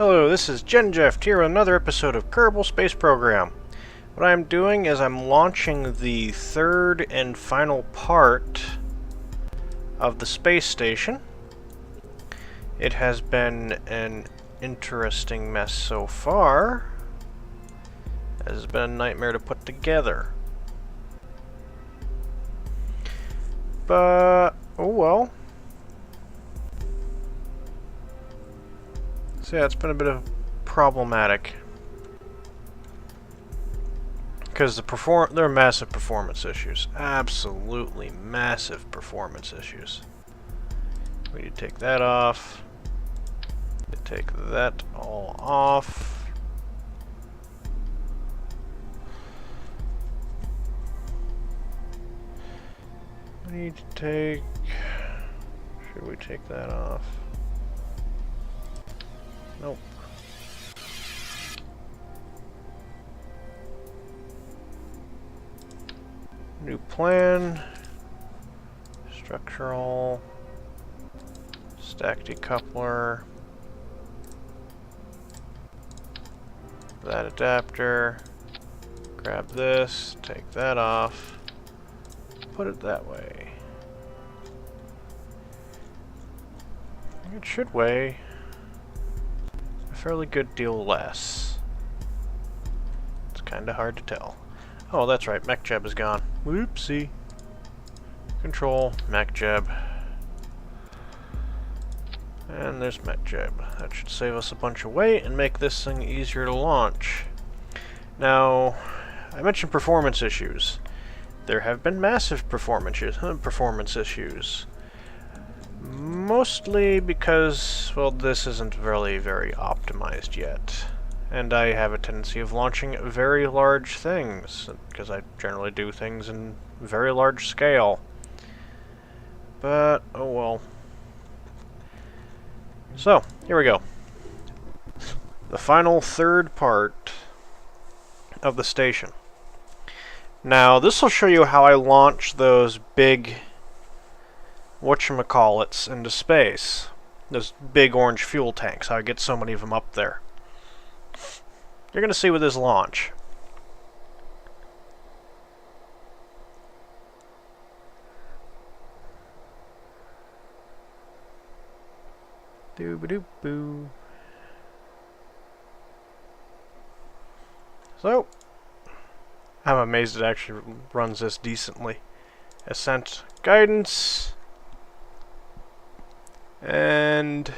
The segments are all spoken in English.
Hello, this is Jeff here with another episode of Kerbal Space Program. What I'm doing is I'm launching the third and final part of the space station. It has been an interesting mess so far. It has been a nightmare to put together. But, oh well. So yeah, it's been a bit of problematic. Because there are massive performance issues. Absolutely massive performance issues. We need to take that off. Take that all off. We need to take... Should we take that off? Nope. New plan. Structural. Stack decoupler. That adapter. Grab this. Take that off. Put it that way. It should weigh a fairly good deal less. It's kinda hard to tell. Oh, that's right, MechJeb is gone. Whoopsie. Control, MechJeb. And there's MechJeb. That should save us a bunch of weight and make this thing easier to launch. Now, I mentioned performance issues. There have been massive performance issues. Mostly because, well, this isn't really very optimized yet. And I have a tendency of launching very large things, because I generally do things in very large scale. But, oh well. So, here we go. The final third part of the station. Now, this will show you how I launch those big whatchamacallits into space. Those big orange fuel tanks, how I get so many of them up there. You're going to see with this launch. Doo-ba-doo-boo. So, I'm amazed it actually runs this decently. Ascent guidance. And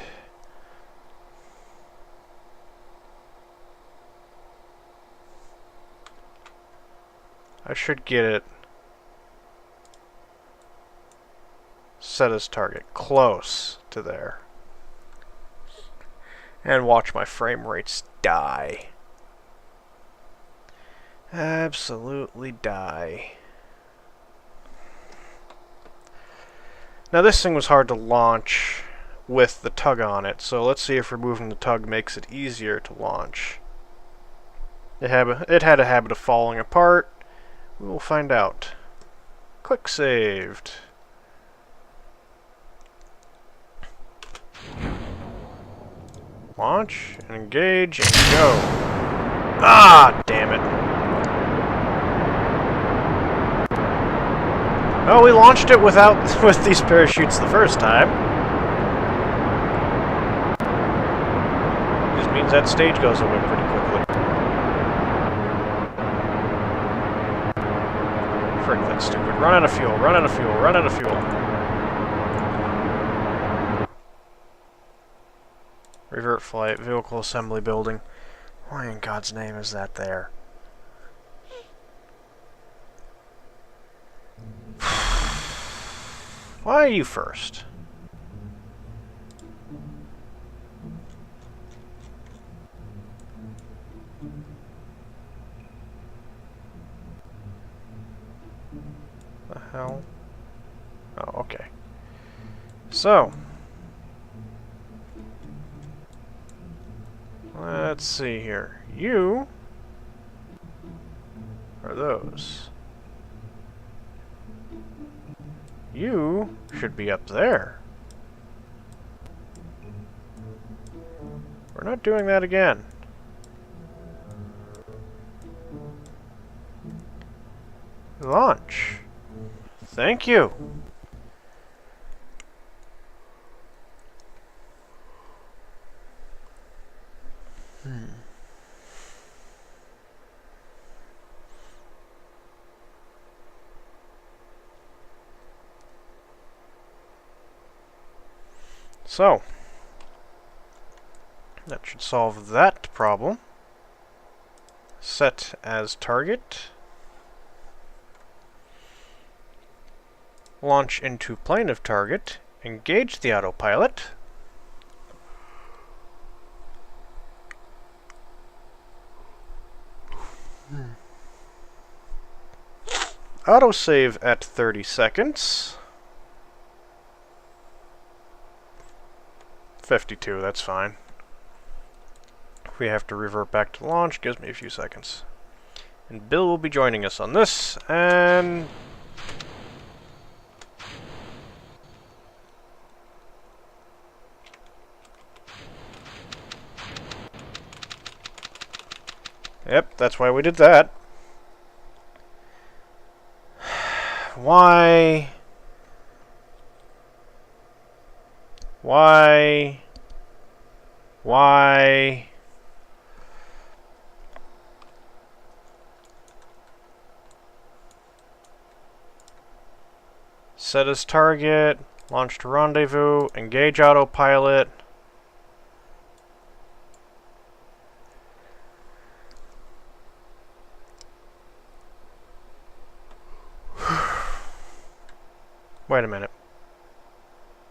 I should get it set as target close to there. And watch my frame rates die. Absolutely die. Now this thing was hard to launch with the tug on it, so let's see if removing the tug makes it easier to launch. It had a habit of falling apart. We will find out. Quick saved. Launch, and engage, and go. Ah, damn it. Well, we launched it with these parachutes the first time. Just means that stage goes away pretty quickly. Frick, that's stupid. Run out of fuel, run out of fuel, run out of fuel. Revert flight, vehicle assembly building. Why in God's name is that there? Why are you first? The hell? Oh, okay. So, let's see here. You are those. You should be up there. We're not doing that again. Launch. Thank you. So, that should solve that problem. Set as target. Launch into plane of target. Engage the autopilot. Autosave at 30 seconds. 52, that's fine. If we have to revert back to launch, gives me a few seconds. And Bill will be joining us on this, and... Yep, that's why we did that. Why? Set as target, launch to rendezvous, engage autopilot. Wait a minute.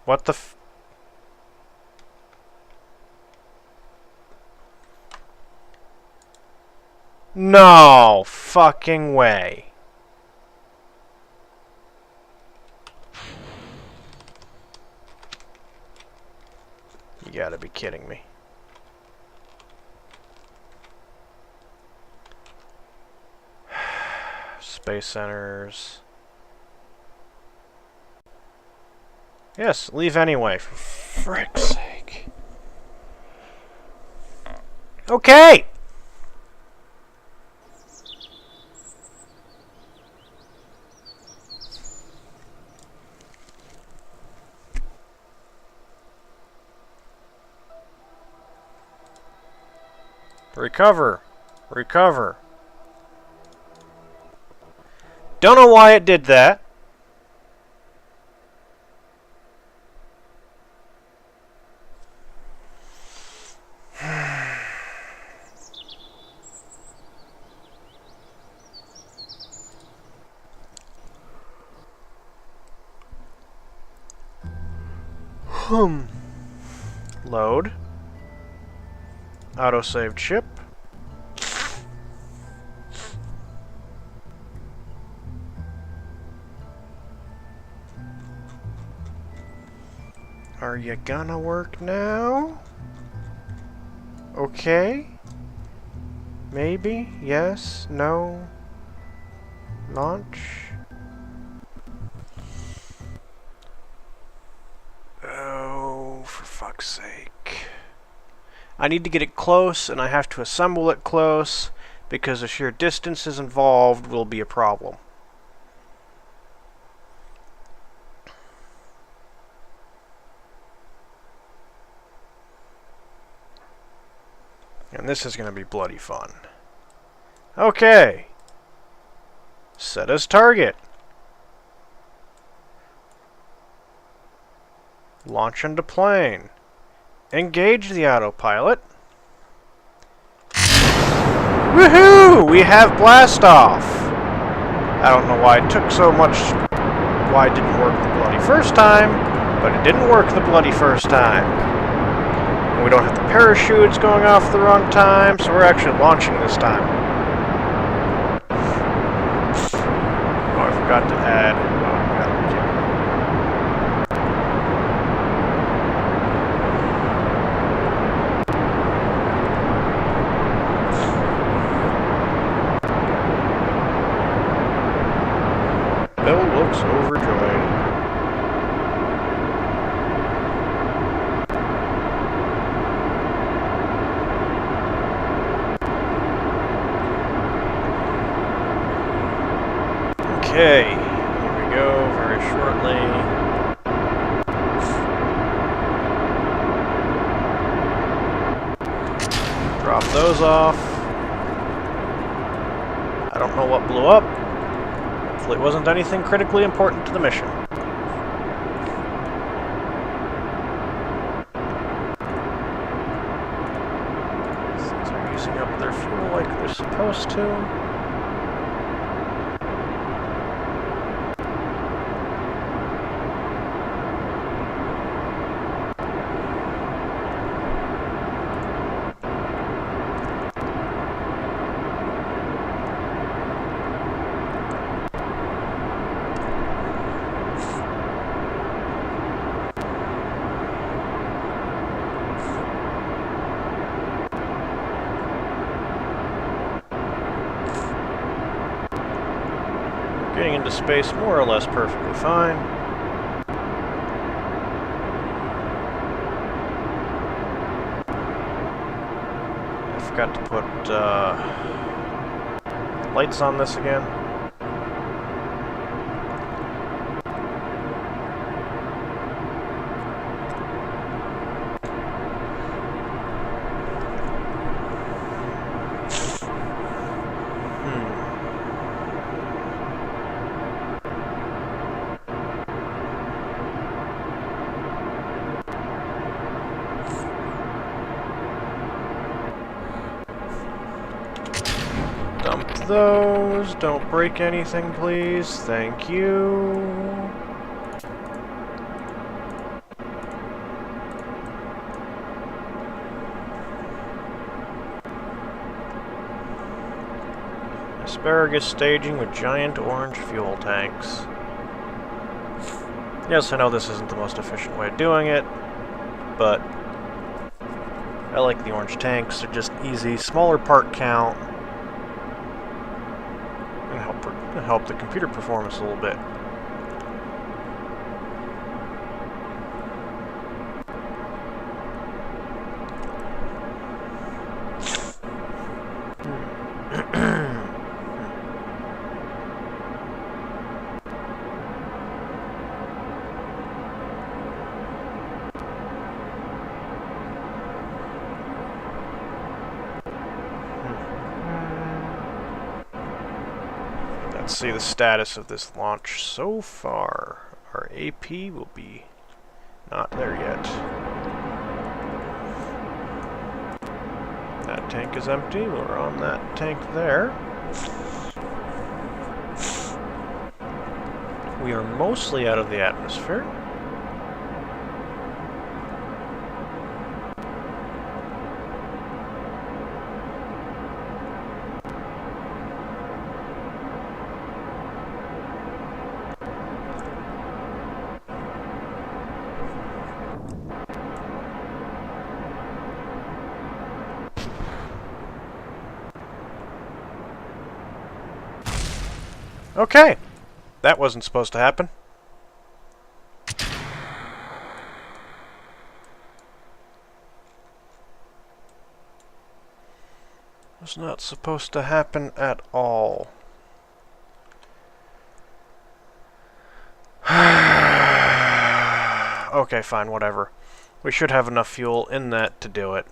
What the f... No fucking way. You gotta be kidding me. Space centers. Yes, leave anyway, for frick's sake. Okay! Recover. Recover. Don't know why it did that. Load. Autosave chip. Are you gonna work now? Okay. Maybe. Yes. No. Launch. Oh, for fuck's sake. I need to get it close, and I have to assemble it close, because the sheer distances involved will be a problem. And this is going to be bloody fun. Okay. Set as target. Launch into plane. Engage the autopilot. Woohoo! We have blast off. I don't know why it took so much, why it didn't work the bloody first time, but it didn't work the bloody first time. And we don't have the parachutes going off the wrong time, so we're actually launching this time. Oh, I forgot to add. Oh, I got it. Bill looks overjoyed. those off. I don't know what blew up. Hopefully it wasn't anything critically important to the mission. These are using up their fuel like they're supposed to. Getting into space more or less perfectly fine. I forgot to put lights on this again. Those. Don't break anything, please. Thank you. Asparagus staging with giant orange fuel tanks. Yes, I know this isn't the most efficient way of doing it, but I like the orange tanks. They're just easy, smaller part count. Help the computer performance a little bit. Let's see the status of this launch so far. Our AP will be not there yet. That tank is empty. We're on that tank there. We are mostly out of the atmosphere. Okay, that wasn't supposed to happen. Was not supposed to happen at all. Okay, fine, whatever. We should have enough fuel in that to do it.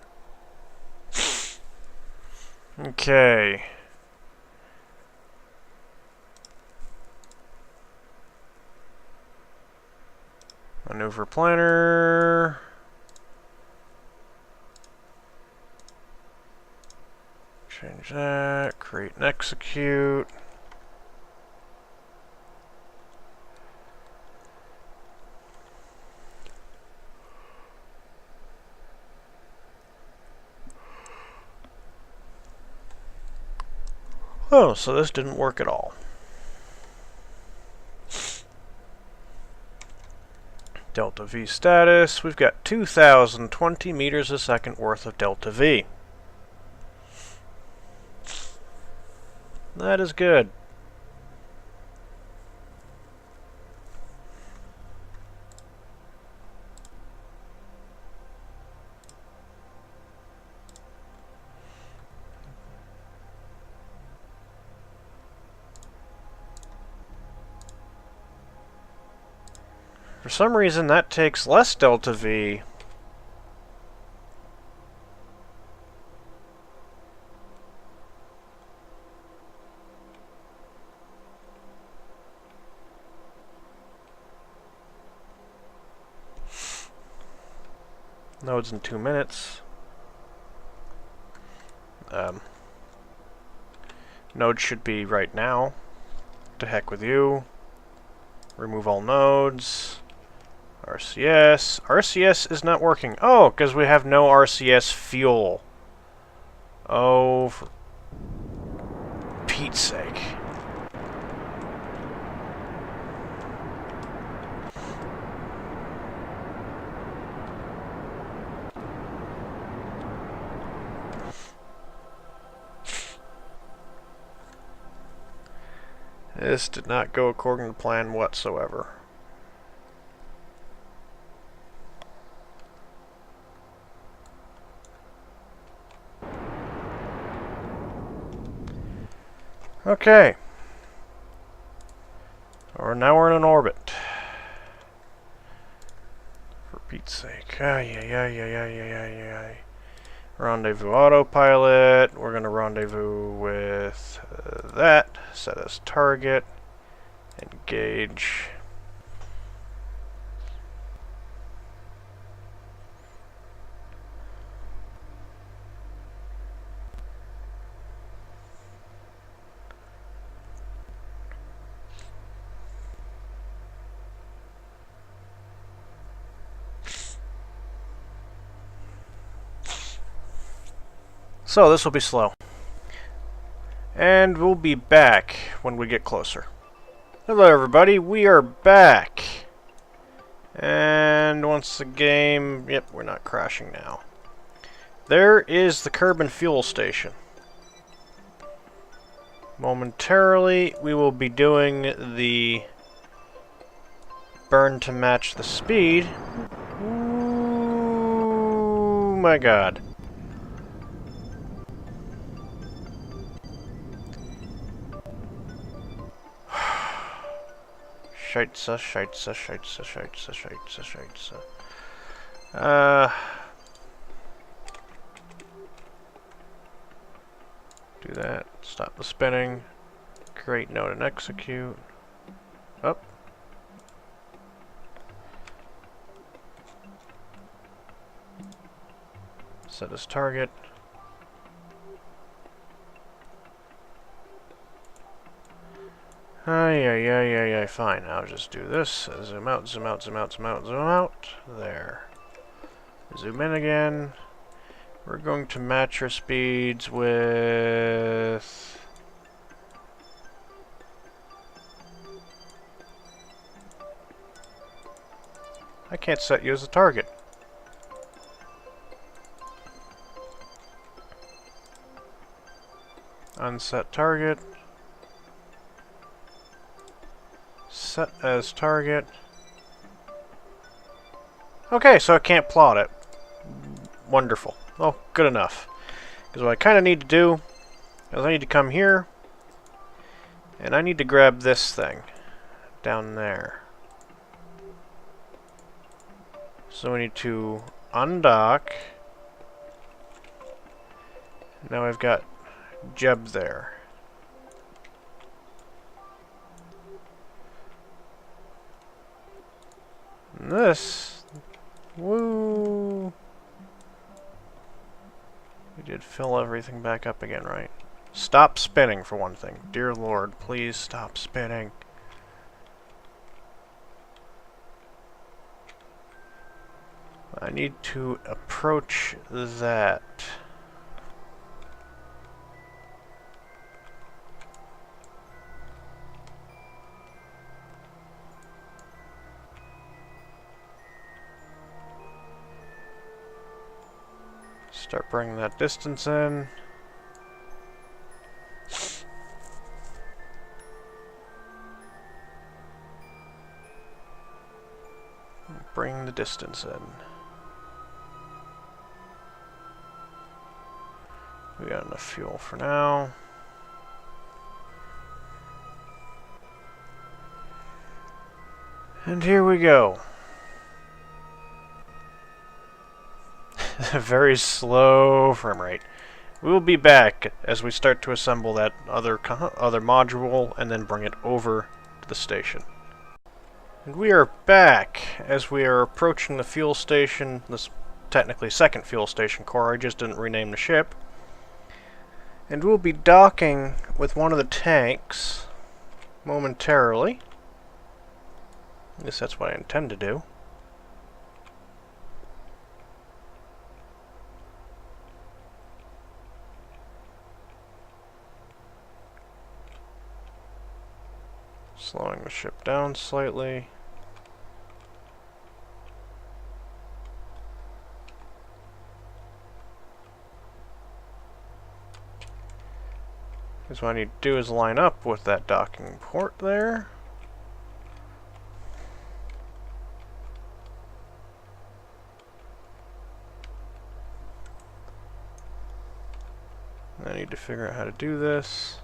Okay. Maneuver planner. Change that. Create and execute. Oh, so this didn't work at all. Delta V status, we've got 2,020 meters a second worth of Delta V. That is good. For some reason, that takes less Delta V. Nodes in 2 minutes. Node should be right now. To heck with you. Remove all nodes. RCS. RCS is not working. Oh, because we have no RCS fuel. Oh, for Pete's sake. This did not go according to plan whatsoever. Okay. Now we're in an orbit. For Pete's sake. Rendezvous autopilot. We're going to rendezvous with that. Set as target. Engage. So this will be slow. And we'll be back when we get closer. Hello everybody, we are back. And once the game... Yep, we're not crashing now. There is the Kerbal fuel station. Momentarily, we will be doing the burn to match the speed. Ooh, my god. Scheitze. Do that. Stop the spinning. Create node and execute. Up. Set as target. Fine. I'll just do this. Zoom out, zoom out, zoom out, zoom out, zoom out. There. Zoom in again. We're going to match our speeds with... I can't set you as a target. Unset target. Set as target. Okay, so I can't plot it. Wonderful. Well, good enough. Because what I kind of need to do is I need to come here and I need to grab this thing down there. So we need to undock. Now I've got Jeb there. And this, woo! We did fill everything back up again, right? Stop spinning, for one thing. Dear Lord, please stop spinning. I need to approach that. Start bringing that distance in. Bring the distance in. We got enough fuel for now. And here we go. Very slow frame rate. We will be back as we start to assemble that other module and then bring it over to the station. And we are back as we are approaching the fuel station. This technically second fuel station core, I just didn't rename the ship. And we'll be docking with one of the tanks momentarily. At least that's what I intend to do. Slowing the ship down slightly. Because what I need to do is line up with that docking port there. I need to figure out how to do this.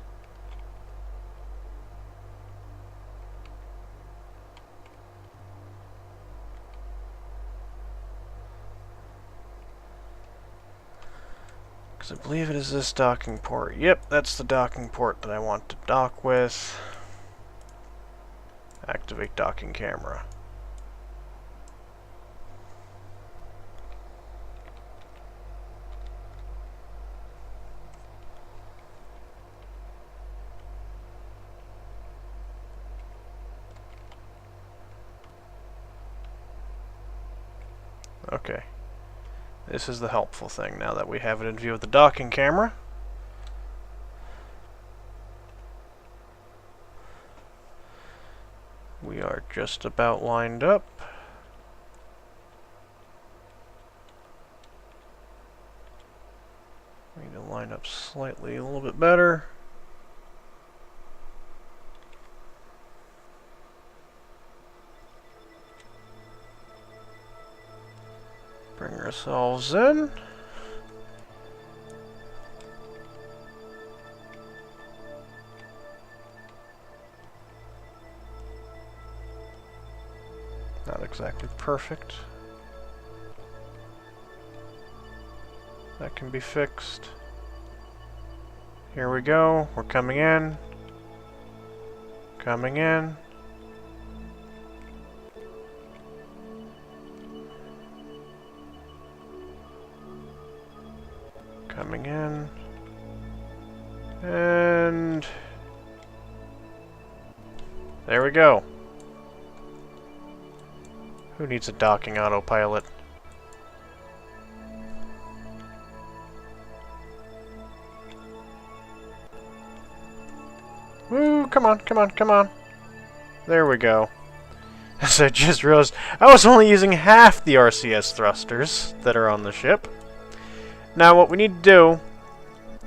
I believe it is this docking port. Yep, that's the docking port that I want to dock with. Activate docking camera. Okay. This is the helpful thing now that we have it in view of the docking camera. We are just about lined up. We need to line up slightly a little bit better. Bring ourselves in. Not exactly perfect. That can be fixed. Here we go. We're coming in. Coming in. Coming in. And there we go. Who needs a docking autopilot? Woo, come on, come on, come on. There we go. As I just realized, I was only using half the RCS thrusters that are on the ship. Now what we need to do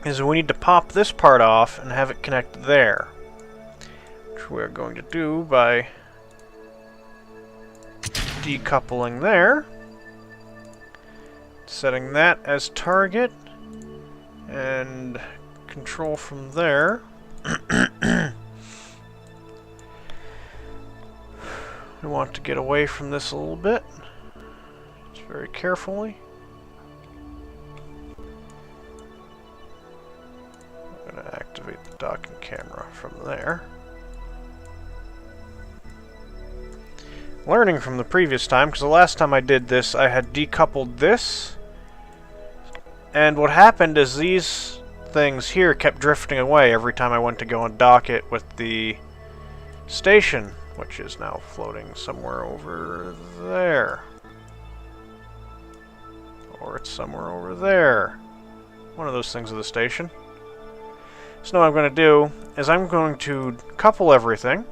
is we need to pop this part off and have it connect there. Which we're going to do by decoupling there. Setting that as target. And control from there. We want to get away from this a little bit. Just very carefully. I'm going to activate the docking camera from there. Learning from the previous time, because the last time I did this, I had decoupled this. And what happened is these things here kept drifting away every time I went to go and dock it with the station, which is now floating somewhere over there. Or it's somewhere over there. One of those things of the station. So now what I'm going to do is I'm going to couple everything.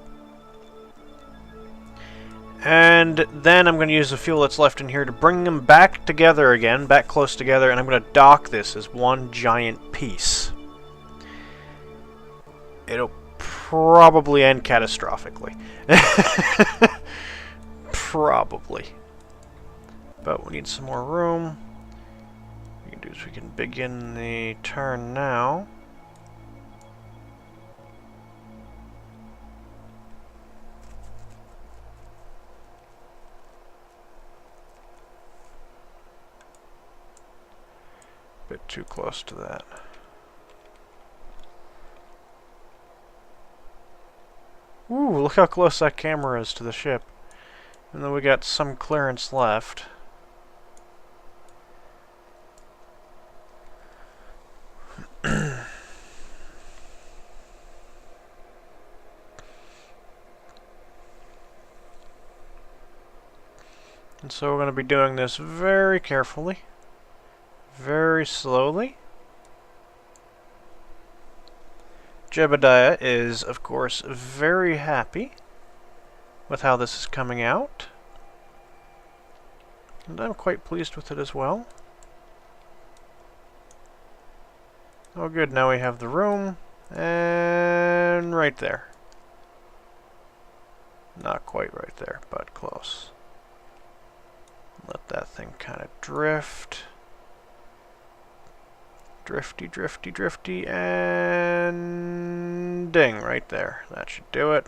And then I'm going to use the fuel that's left in here to bring them back together again, back close together, and I'm going to dock this as one giant piece. It'll probably end catastrophically. Probably. But we need some more room. What we can do is we can begin the turn now. Bit too close to that. Ooh, look how close that camera is to the ship. And then we got some clearance left. And so we're going to be doing this very carefully, very slowly. Jebediah is, of course, very happy with how this is coming out. And I'm quite pleased with it as well. Oh good, now we have the room, and right there. Not quite right there, but close. Let that thing kind of drift. Drifty, drifty, drifty, and ding, right there. That should do it.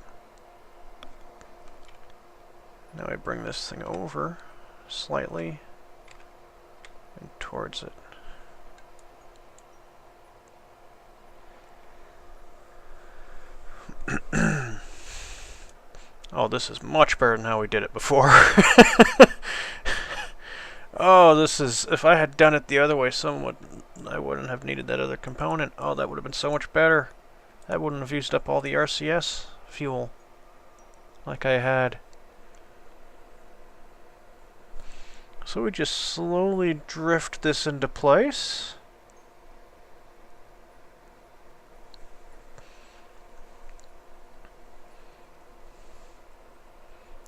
Now I bring this thing over slightly and towards it. Oh, this is much better than how we did it before. Oh, this is... If I had done it the other way, I wouldn't have needed that other component. Oh, that would have been so much better. That wouldn't have used up all the RCS fuel like I had. So we just slowly drift this into place.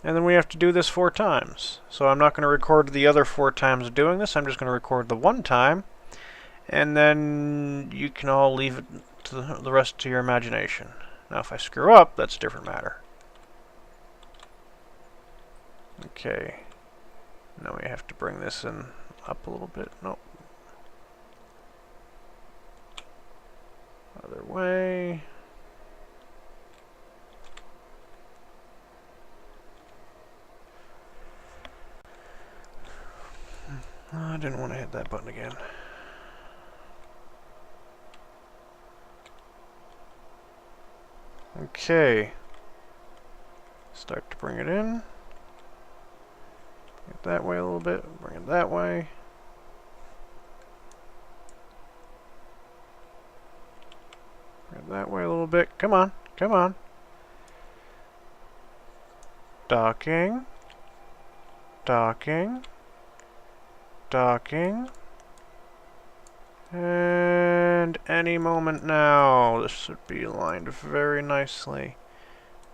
And then we have to do this 4 times. So I'm not going to record the other 4 times of doing this. I'm just going to record the 1 time. And then you can all leave it to the rest to your imagination. Now if I screw up, that's a different matter. Okay. Now we have to bring this in up a little bit. Nope. Other way. I didn't want to hit that button again. Okay. Start to bring it in. Bring it that way a little bit. Bring it that way. Bring it that way a little bit. Come on. Come on. Docking. Docking. Docking. And any moment now, this should be aligned very nicely.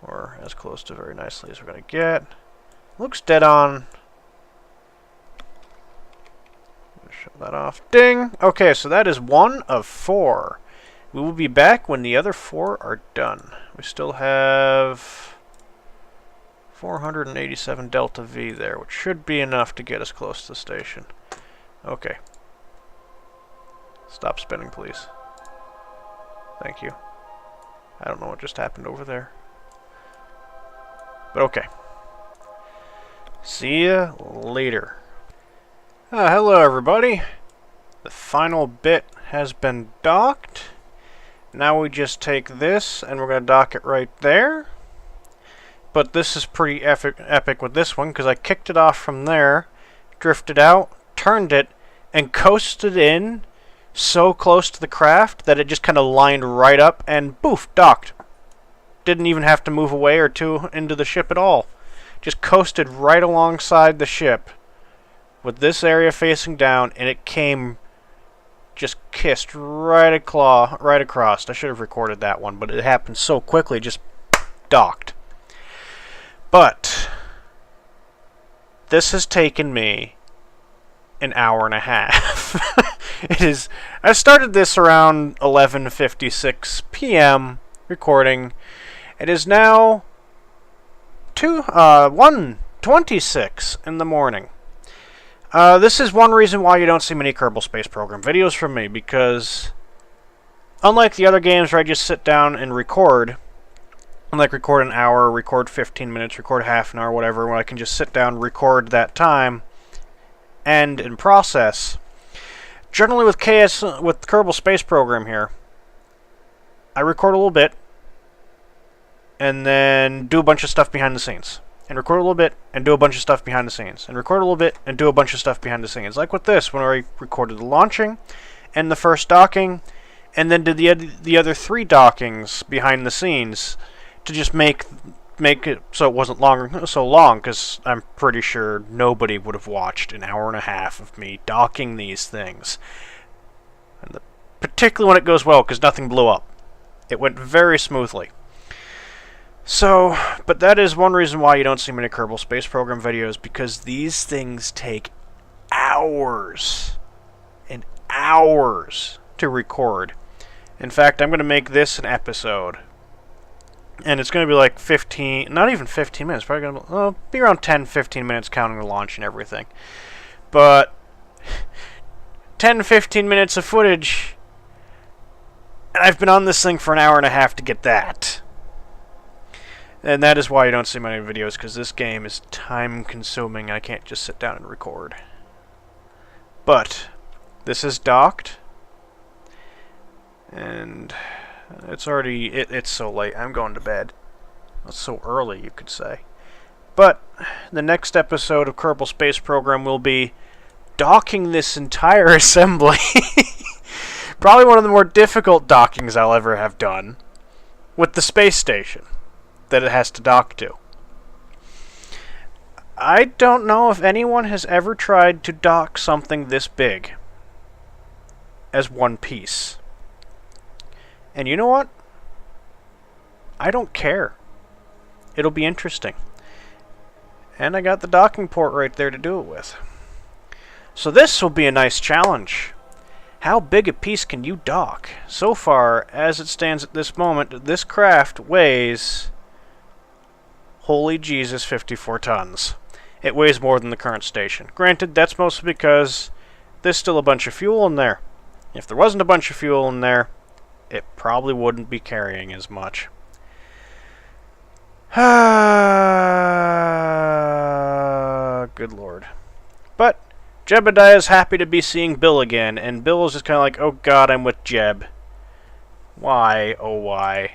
Or as close to very nicely as we're going to get. Looks dead on. Shut that off. Ding! Okay, so that is 1 of 4. We will be back when the other 4 are done. We still have 487 delta V there, which should be enough to get us close to the station. Okay. Stop spinning, please. Thank you. I don't know what just happened over there. But okay. See ya later. Hello everybody. The final bit has been docked. Now we just take this and we're going to dock it right there. But this is pretty epic with this one because I kicked it off from there, drifted out, turned it, and coasted in so close to the craft that it just kind of lined right up and boof, docked. Didn't even have to move away or two into the ship at all. Just coasted right alongside the ship with this area facing down, and it came, just kissed right across. I should have recorded that one, but it happened so quickly, just docked. But this has taken me an hour and a half. It is. I started this around 11:56 p.m. recording. It is now 1:26 in the morning. This is one reason why you don't see many Kerbal Space Program videos from me, because unlike the other games where I just sit down and record, like record an hour, record 15 minutes, record half an hour, whatever, where I can just sit down, record that time, end and process. Generally with Kerbal Space Program here, I record a little bit, and then do a bunch of stuff behind the scenes. And record a little bit, and do a bunch of stuff behind the scenes. And record a little bit, and do a bunch of stuff behind the scenes. Like with this, when I recorded the launching, and the first docking, and then did the other 3 dockings behind the scenes, to just make make it so it wasn't so long, because I'm pretty sure nobody would have watched an hour and a half of me docking these things. And particularly when it goes well, because nothing blew up. It went very smoothly. So, but that is one reason why you don't see many Kerbal Space Program videos, because these things take hours and hours to record. In fact, I'm going to make this an episode. And it's going to be like 15, not even 15 minutes, probably going to be around 10-15 minutes counting the launch and everything. But 10-15 minutes of footage, and I've been on this thing for an hour and a half to get that. And that is why you don't see many videos, because this game is time consuming. I can't just sit down and record. But this is docked, and it's already, it's so late. I'm going to bed. It's so early, you could say. But the next episode of Kerbal Space Program will be docking this entire assembly. Probably one of the more difficult dockings I'll ever have done with the space station that it has to dock to. I don't know if anyone has ever tried to dock something this big as one piece. And you know what? I don't care. It'll be interesting. And I got the docking port right there to do it with. So this will be a nice challenge. How big a piece can you dock? So far, as it stands at this moment, this craft weighs, holy Jesus, 54 tons. It weighs more than the current station. Granted, that's mostly because there's still a bunch of fuel in there. If there wasn't a bunch of fuel in there, it probably wouldn't be carrying as much. Good lord. But Jebediah is happy to be seeing Bill again, and Bill is just kind of like, oh god, I'm with Jeb. Why, oh why.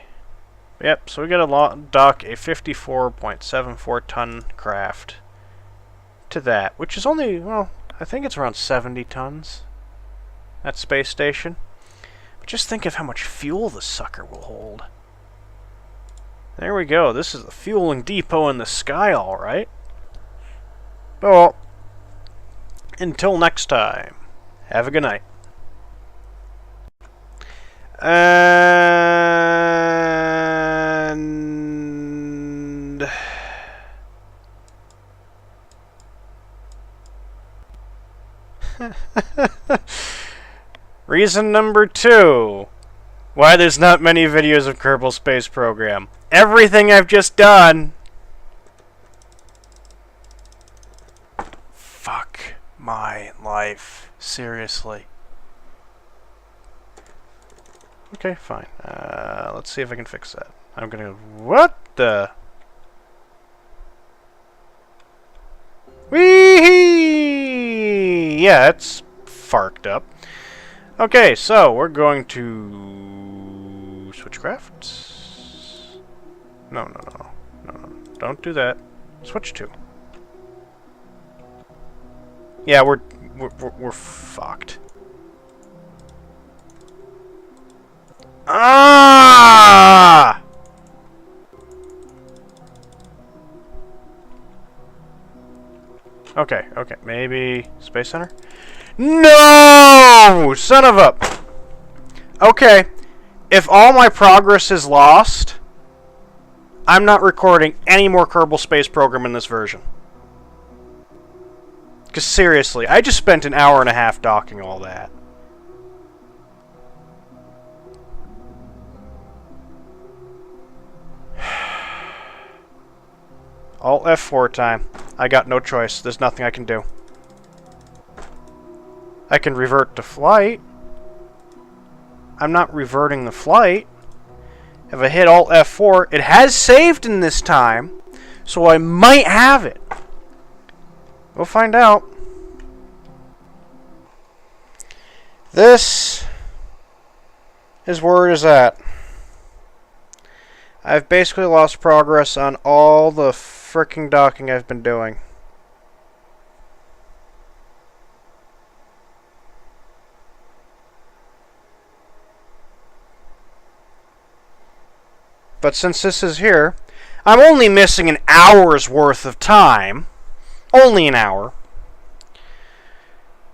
Yep, so we gotta dock a 54.74 ton craft to that, which is only, well, I think it's around 70 tons. That space station. But just think of how much fuel this sucker will hold. There we go. This is the fueling depot in the sky, alright. Well, until next time, have a good night. And reason number 2 why there's not many videos of Kerbal Space Program. Everything I've just done. Fuck my life. Seriously. Okay, fine. Let's see if I can fix that. I'm gonna... What the... Whee! Yeah, it's farked up. Okay, so we're going to... Switch crafts? No. Don't do that. Switch to. Yeah, we're fucked. Ah! Okay, maybe Space Center? No! Son of a... Okay, if all my progress is lost, I'm not recording any more Kerbal Space Program in this version. Because seriously, I just spent an hour and a half docking all that. Alt F4 time. I got no choice. There's nothing I can do. I can revert to flight. I'm not reverting the flight. If I hit Alt F4, it has saved in this time, so I might have it. We'll find out. This is where it is at. I've basically lost progress on all the fricking docking I've been doing. But since this is here, I'm only missing an hour's worth of time. Only an hour.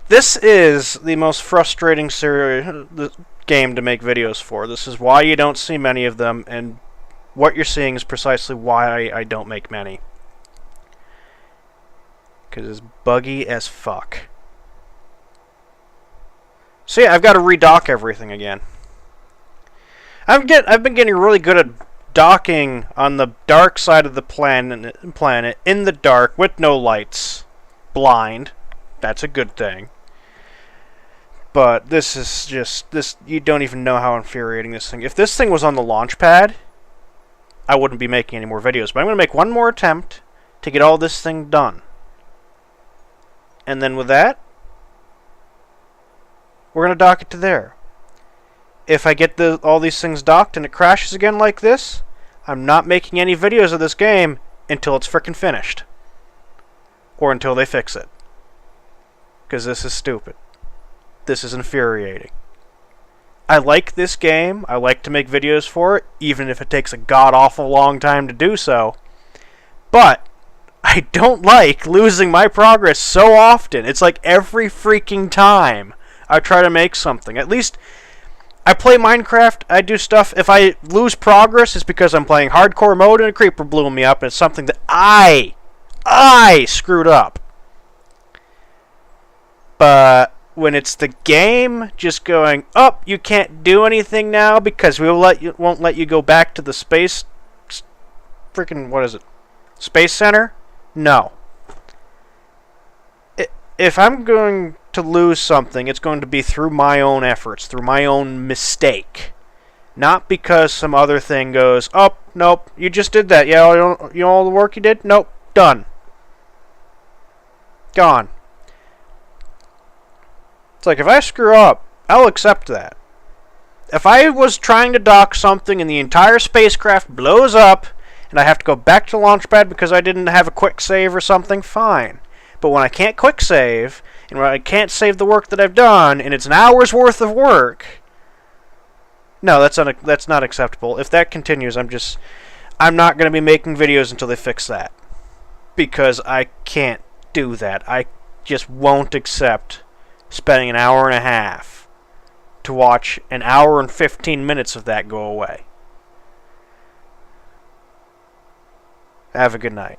This is the most frustrating game to make videos for. This is why you don't see many of them, and what you're seeing is precisely why I don't make many. Because it's buggy as fuck. So yeah, I've got to redock everything again. I've been getting really good at docking on the dark side of the planet in the dark with no lights. Blind. That's a good thing. But this is just you don't even know how infuriating this thing. If this thing was on the launch pad, I wouldn't be making any more videos. But I'm going to make one more attempt to get all this thing done. And then with that, we're going to dock it to there. If I get all these things docked and it crashes again like this, I'm not making any videos of this game until it's frickin' finished. Or until they fix it. Because this is stupid. This is infuriating. I like this game. I like to make videos for it, even if it takes a god-awful long time to do so. But I don't like losing my progress so often. It's like every freaking time I try to make something. At least I play Minecraft, I do stuff. If I lose progress, it's because I'm playing hardcore mode and a creeper blew me up, and it's something that I screwed up. But when it's the game just going, oh, you can't do anything now because we won't let you go back to the space, freaking, what is it, Space Center? No. If I'm going to lose something, it's going to be through my own efforts, through my own mistake. Not because some other thing goes, oh, nope, you just did that. Yeah, you know all the work you did? Nope, done. Gone. It's like, if I screw up, I'll accept that. If I was trying to dock something and the entire spacecraft blows up, and I have to go back to the launch pad because I didn't have a quick save or something, fine. But when I can't quick save, and when I can't save the work that I've done, and it's an hour's worth of work, no, that's not acceptable. If that continues, I'm not going to be making videos until they fix that. Because I can't do that. I just won't accept spending an hour and a half to watch an hour and 15 minutes of that go away. Have a good night.